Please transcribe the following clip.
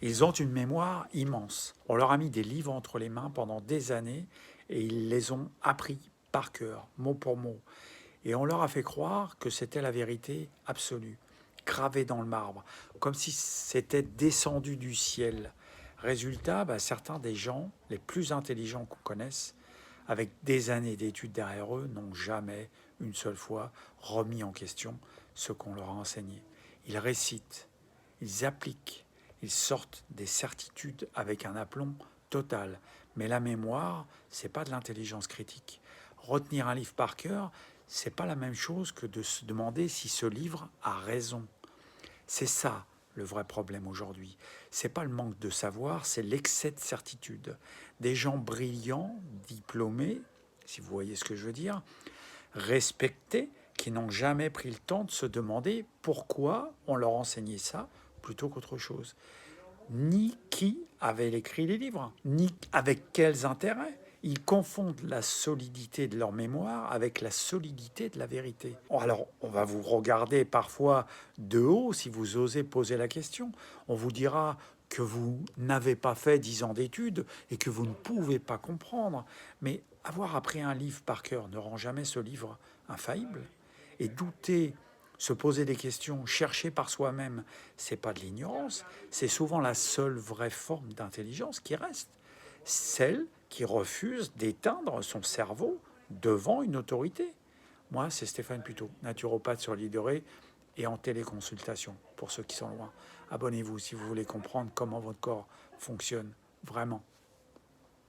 Ils ont une mémoire immense. On leur a mis des livres entre les mains pendant des années et ils les ont appris par cœur, mot pour mot. Et on leur a fait croire que c'était la vérité absolue, gravée dans le marbre, comme si c'était descendu du ciel. Résultat, certains des gens les plus intelligents qu'on connaisse, avec des années d'études derrière eux, n'ont jamais, une seule fois, remis en question ce qu'on leur a enseigné. Ils récitent, ils appliquent, ils sortent des certitudes avec un aplomb total. Mais la mémoire, c'est pas de l'intelligence critique. Retenir un livre par cœur, c'est pas la même chose que de se demander si ce livre a raison. C'est ça le vrai problème aujourd'hui. C'est pas le manque de savoir, c'est l'excès de certitude. Des gens brillants, diplômés, si vous voyez ce que je veux dire, respectés, qui n'ont jamais pris le temps de se demander pourquoi on leur enseignait ça plutôt qu'autre chose. Ni qui avait écrit les livres, ni avec quels intérêts. Ils confondent la solidité de leur mémoire avec la solidité de la vérité. Alors, on va vous regarder parfois de haut si vous osez poser la question. On vous dira que vous n'avez pas fait 10 ans d'études et que vous ne pouvez pas comprendre. Mais avoir appris un livre par cœur ne rend jamais ce livre infaillible. Et douter, se poser des questions, chercher par soi-même, c'est pas de l'ignorance, c'est souvent la seule vraie forme d'intelligence qui reste, celle qui refuse d'éteindre son cerveau devant une autorité. Moi, c'est Stéphane Puteau, naturopathe sur l'île de Ré et en téléconsultation pour ceux qui sont loin. Abonnez-vous si vous voulez comprendre comment votre corps fonctionne vraiment.